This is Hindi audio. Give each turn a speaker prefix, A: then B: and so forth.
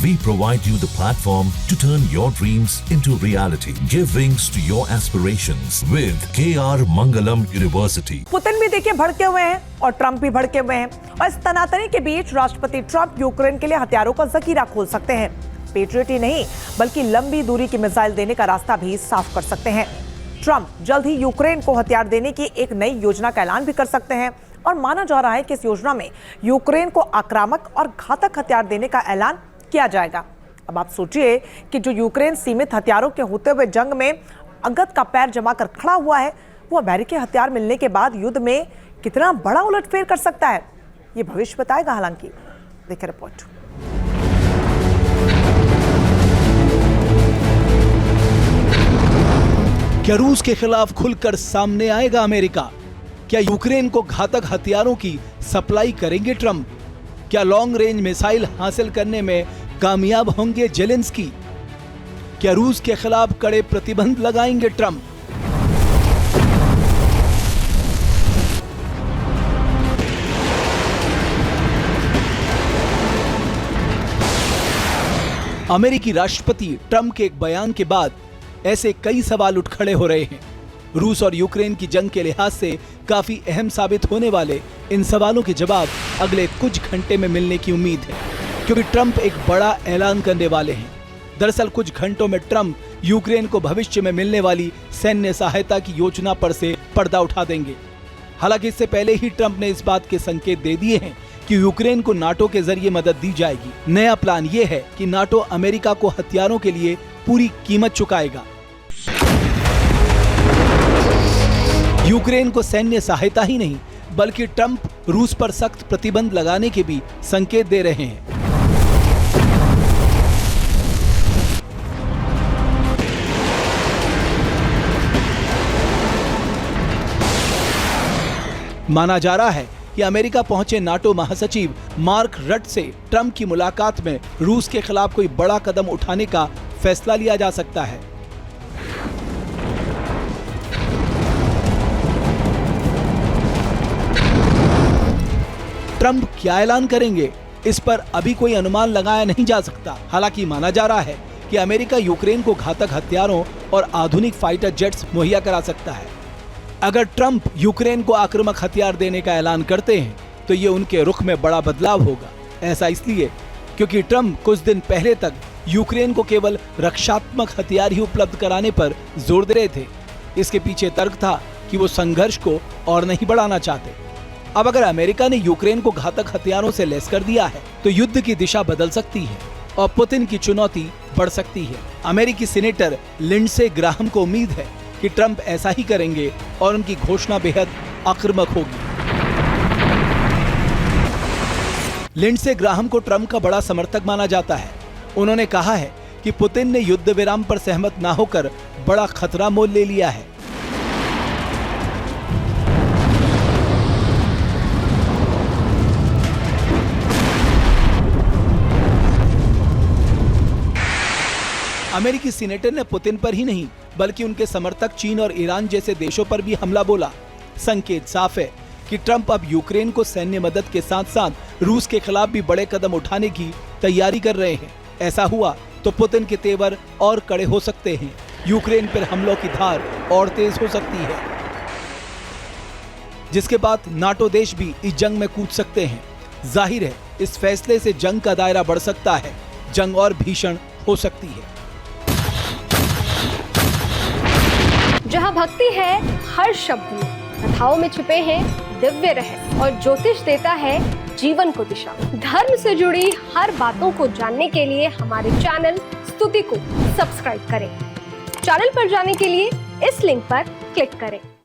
A: We provide you the platform to turn your dreams into reality. Give wings to your aspirations with KR Mangalam University.
B: Putin भी देखिए भड़के हुए हैं और ट्रंप भी भड़के हुए हैं और इस तनातनी के बीच राष्ट्रपति ट्रंप यूक्रेन के लिए हथियारों का जखीरा खोल सकते हैं। पेट्रियट ही नहीं बल्कि लंबी दूरी की मिसाइल देने का रास्ता भी साफ कर सकते हैं। ट्रंप जल्द ही यूक्रेन को हथियार देने की एक नई योजना का ऐलान भी कर सकते हैं और माना जा रहा है कि इस योजना में यूक्रेन को आक्रामक और घातक हथियार देने का ऐलान किया जाएगा। अब आप सोचिए कि जो यूक्रेन सीमित हथियारों के होते हुए जंग में अंगद का पैर जमा कर खड़ा हुआ है, वो अमेरिकी हथियार मिलने के बाद युद्ध में कितना बड़ा उलटफेर कर सकता है, ये भविष्य बताएगा। हालांकि देखिए रिपोर्ट।
C: क्या रूस के खिलाफ खुलकर सामने आएगा अमेरिका? क्या यूक्रेन को घातक हथियारों की सप्लाई करेंगे ट्रंप? क्या लॉन्ग रेंज मिसाइल हासिल करने में कामयाब होंगे जेलेंस्की? क्या रूस के खिलाफ कड़े प्रतिबंध लगाएंगे ट्रंप? अमेरिकी राष्ट्रपति ट्रंप के एक बयान के बाद ऐसे कई सवाल उठ खड़े हो रहे हैं। रूस और यूक्रेन की जंग के लिहाज से काफी अहम साबित होने वाले इन सवालों के जवाब अगले कुछ घंटे में मिलने की उम्मीद है, क्योंकि ट्रंप एक बड़ा ऐलान करने वाले हैं। दरअसल कुछ घंटों में ट्रंप यूक्रेन को भविष्य में मिलने वाली सैन्य सहायता की योजना पर से पर्दा उठा देंगे। हालांकि इससे पहले ही ट्रंप ने इस बात के संकेत दे दिए हैं कि यूक्रेन को नाटो के जरिए मदद दी जाएगी। नया प्लान ये है कि नाटो अमेरिका को हथियारों के लिए पूरी कीमत चुकाएगा। यूक्रेन को सैन्य सहायता ही नहीं बल्कि ट्रंप रूस पर सख्त प्रतिबंध लगाने के भी संकेत दे रहे हैं। माना जा रहा है कि अमेरिका पहुंचे नाटो महासचिव मार्क रट से ट्रंप की मुलाकात में रूस के खिलाफ कोई बड़ा कदम उठाने का फैसला लिया जा सकता है। ट्रंप क्या ऐलान करेंगे, इस पर अभी कोई अनुमान लगाया नहीं जा सकता। हालांकि माना जा रहा है कि अमेरिका यूक्रेन को घातक हथियारों और आधुनिक फाइटर जेट्स मुहैया करा सकता है। अगर ट्रंप यूक्रेन को आक्रामक हथियार देने का ऐलान करते हैं तो ये उनके रुख में बड़ा बदलाव होगा। ऐसा इसलिए क्योंकि ट्रंप कुछ दिन पहले तक यूक्रेन को केवल रक्षात्मक हथियार ही उपलब्ध कराने पर जोर दे रहे थे। इसके पीछे तर्क था कि वो संघर्ष को और नहीं बढ़ाना चाहते। अब अगर अमेरिका ने यूक्रेन को घातक हथियारों से लैस कर दिया है तो युद्ध की दिशा बदल सकती है और पुतिन की चुनौती बढ़ सकती है। अमेरिकी सीनेटर लिंडसे ग्राहम को उम्मीद है कि ट्रंप ऐसा ही करेंगे और उनकी घोषणा बेहद आक्रामक होगी। लिंडसे ग्राहम को ट्रंप का बड़ा समर्थक माना जाता है। उन्होंने कहा है कि पुतिन ने युद्ध विराम पर सहमत ना होकर बड़ा खतरा मोल ले लिया है। अमेरिकी सीनेटर ने पुतिन पर ही नहीं बल्कि उनके समर्थक चीन और ईरान जैसे देशों पर भी हमला बोला। संकेत साफ है कि ट्रंप अब यूक्रेन को सैन्य मदद के साथ साथ रूस के खिलाफ भी बड़े कदम उठाने की तैयारी कर रहे हैं। ऐसा हुआ तो पुतिन के तेवर और कड़े हो सकते हैं। यूक्रेन पर हमलों की धार और तेज हो सकती है, जिसके बाद नाटो देश भी इस जंग में कूद सकते हैं। जाहिर है इस फैसले से जंग का दायरा बढ़ सकता है, जंग और भीषण हो सकती है।
D: जहाँ भक्ति है हर शब्द में, कथाओं में छुपे हैं दिव्य रहस्य और ज्योतिष देता है जीवन को दिशा। धर्म से जुड़ी हर बातों को जानने के लिए हमारे चैनल स्तुति को सब्सक्राइब करें। चैनल पर जाने के लिए इस लिंक पर क्लिक करें।